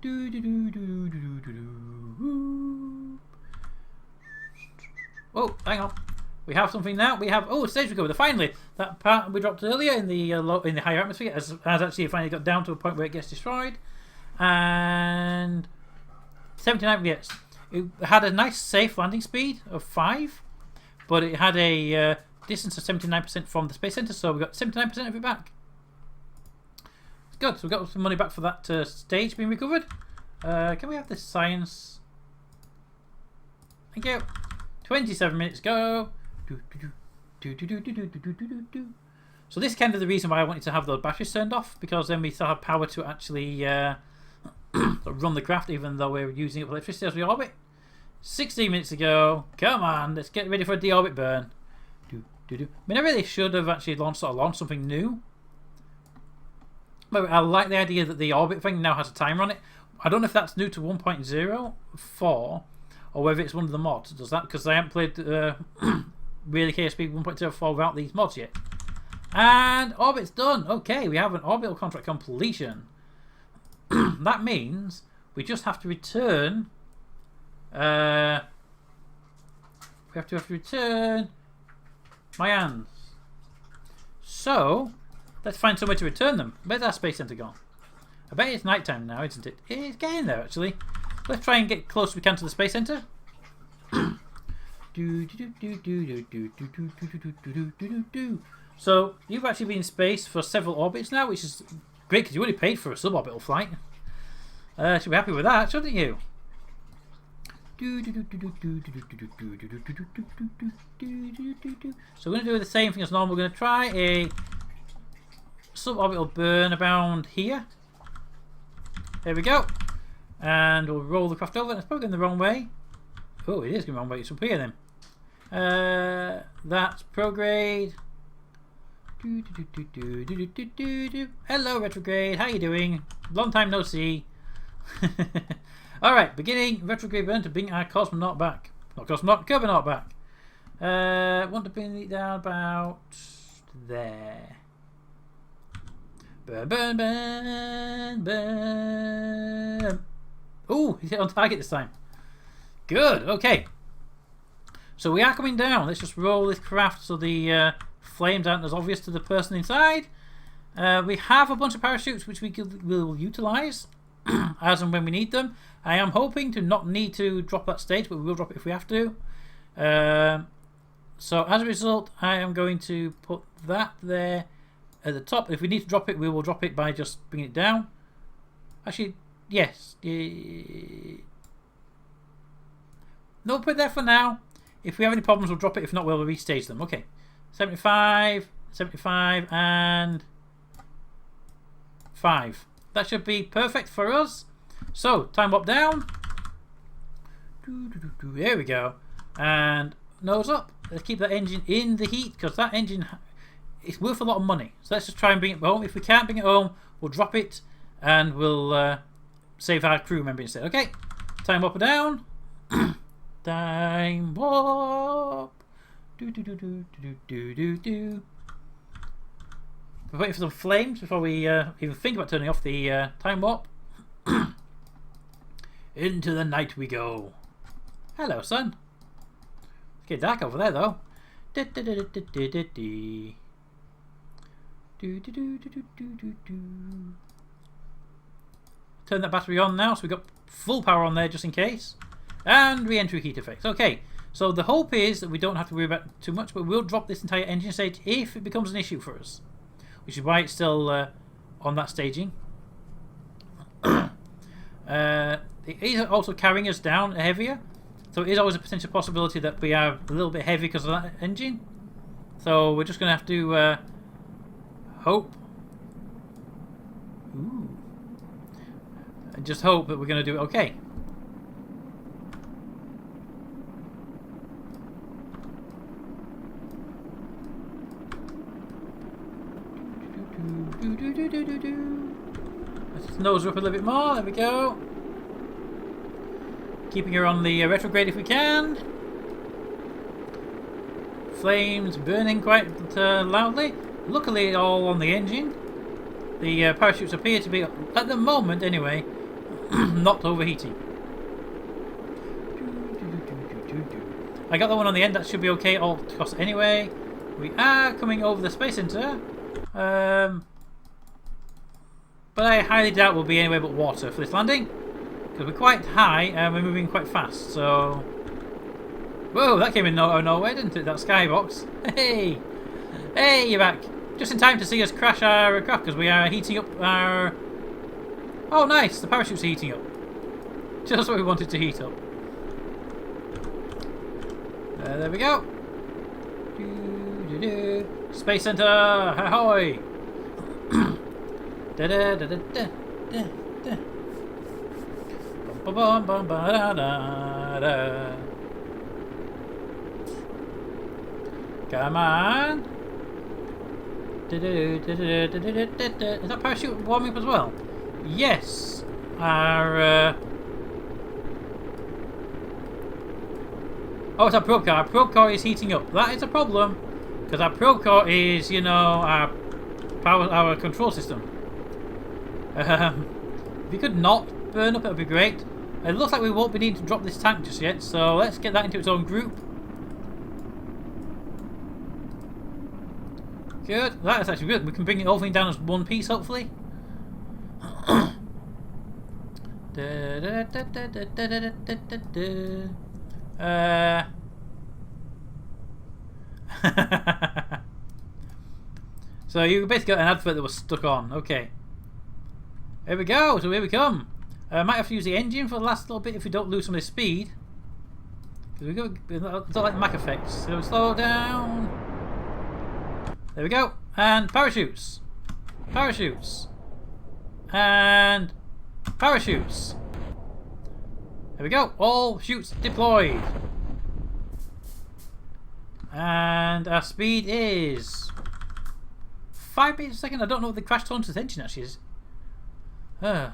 S1: Do do do do do do do. Oh, hang on. We have something now. We have stage recovery. Finally, that part we dropped earlier in the higher atmosphere has actually finally got down to a point where it gets destroyed. And 79 yes. It had a nice safe landing speed of 5, but it had a distance of 79% from the space center, so we got 79% of it back. It's good. So we got some money back for that stage being recovered. Can we have this science? Thank you. 27 minutes go. So this is kind of the reason why I wanted to have those batteries turned off, because then we still have power to actually run the craft, even though we're using it for electricity as we orbit. 16 minutes ago. Come on, let's get ready for a deorbit burn. I mean, I really should have actually launched something new. But I like the idea that the orbit thing now has a timer on it. I don't know if that's new to 1.04 or whether it's one of the mods does that, because I haven't played really KSP 1.04 without these mods yet. And orbit's done. Okay, we have an orbital contract completion. That means we just have to return. We have to return my hands. So let's find somewhere to return them. Where's our space center gone? I bet it's night time now, isn't it? It's getting there actually. Let's try and get close as we can to the space center. So you've actually been in space for several orbits now, which is great because you only paid for a suborbital flight. Should be happy with that, shouldn't you? So we're going to do the same thing as normal. We're going to try a suborbital burn around here. There we go. And we'll roll the craft over. It's probably going the wrong way. Oh, it is going the wrong way. It's up here then. That's prograde. Hello, retrograde. How you doing? Long time no see. Alright, beginning retrograde burn to bring our cosmonaut back. Not cosmonaut, Kerbal back. Want to bring it down about there. Burn, burn, burn, burn. Ooh, he's hit on target this time. Good, okay. So we are coming down. Let's just roll this craft so the flames aren't as obvious to the person inside. We have a bunch of parachutes which we will utilise as and when we need them. I am hoping to not need to drop that stage, but we will drop it if we have to. So as a result, I am going to put that there at the top. If we need to drop it, we will drop it by just bringing it down. Actually, yes. No, put it there for now. If we have any problems, we'll drop it. If not, we'll restage them. Okay. 75, 75, and 5. That should be perfect for us. So, time warp down. There we go. And nose up. Let's keep that engine in the heat, because that engine is worth a lot of money. So let's just try and bring it home. If we can't bring it home, we'll drop it and we'll save our crew member instead. Okay. Time warp down. Time warp. We're waiting for some flames before we even think about turning off the time warp. Into the night we go. Hello, sun. It's getting dark over there, though. Turn that battery on now, so we've got full power on there just in case. And re-entry heat effects. Okay, so the hope is that we don't have to worry about too much, but we'll drop this entire engine stage if it becomes an issue for us. Which is why it's still on that staging. It is also carrying us down heavier, so it is always a potential possibility that we are a little bit heavy because of that engine. So we're just going to have to hope. Ooh. And just hope that we're going to do it okay. Let's nose her up a little bit more. There we go. Keeping her on the retrograde if we can. Flames burning quite loudly. Luckily, all on the engine. The parachutes appear to be, at the moment anyway, not overheating. I got that one on the end. That should be okay at all costs anyway. We are coming over the Space Center. But I highly doubt we'll be anywhere but water for this landing. Because we're quite high and we're moving quite fast, so... Whoa, that came in out of nowhere, didn't it? That skybox. Hey! Hey, you're back. Just in time to see us crash our craft, because we are heating up our... Oh, nice! The parachute's heating up. Just what we wanted to heat up. There we go. Space Center! Ahoy! Da da da da da da da. Bum bum bum ba da da. Come on! Is that parachute warming up as well? Yes! Our oh, it's our probe car. Our probe car is heating up. That is a problem. Because our probe car is, you know, our power, our control system. If we could not burn up, it would be great. It looks like we won't be needing to drop this tank just yet, so let's get that into its own group. Good. That is actually good. We can bring the whole thing down as one piece, hopefully. So you basically got an advert that was stuck on. Okay. Here we go. So here we come. Might have to use the engine for the last little bit if we don't lose some of this speed. We go. It's not like Mac effects. So slow down. There we go. And parachutes. Parachutes. And parachutes. There we go. All chutes deployed. And our speed is 5 meters a second. I don't know what the crash tolerance of this engine actually is. I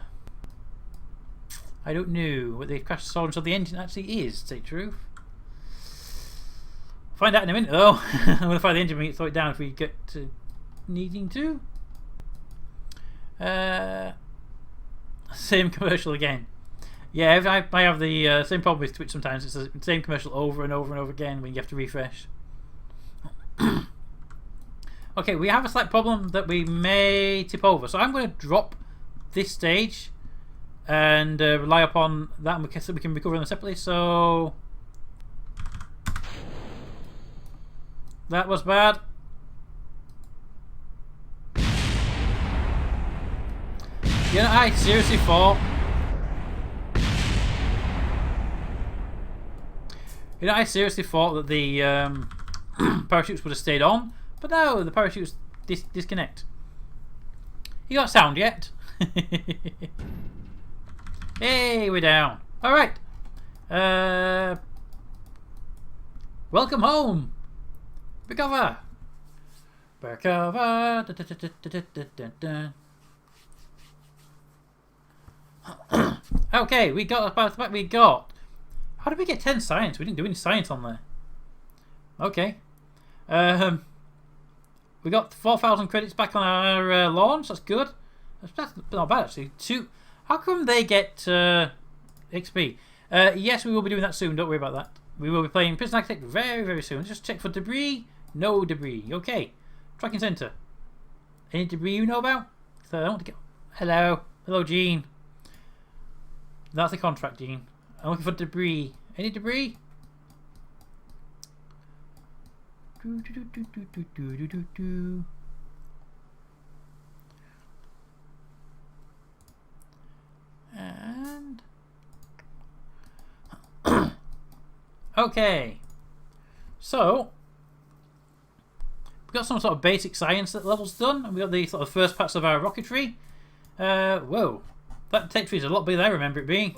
S1: don't know what the crash tolerance of the engine actually is, to say the truth. Find out in a minute though. I'm going to find the engine and throw it down if we get to needing to. Same commercial again. Yeah, I have the same problem with Twitch sometimes. It's the same commercial over and over and over again when you have to refresh. Okay, we have a slight problem that we may tip over. So I'm going to drop this stage and rely upon that, and so we can recover them separately. So That was bad. You know, I seriously thought... You know, I seriously thought that the parachutes would have stayed on, but no, the parachutes disconnect. You got sound yet? Hey, we're down. Alright. Welcome home. Recover. Recover. Okay, we got about the fact we got. How did we get 10 science? We didn't do any science on there. Okay. We got 4,000 credits back on our launch. That's good. That's not bad actually. How come they get XP? Yes, we will be doing that soon. Don't worry about that. We will be playing Prison Architect very, very soon. Just check for debris. No debris. Okay. Tracking center. Any debris you know about? So I don't want to get. Hello. Hello, Gene. That's the contract, Gene. I'm looking for debris. Any debris? And okay, so we've got some sort of basic science levels done, and we got the sort of first parts of our rocketry. Whoa, that tech tree is a lot bigger than I remember it being.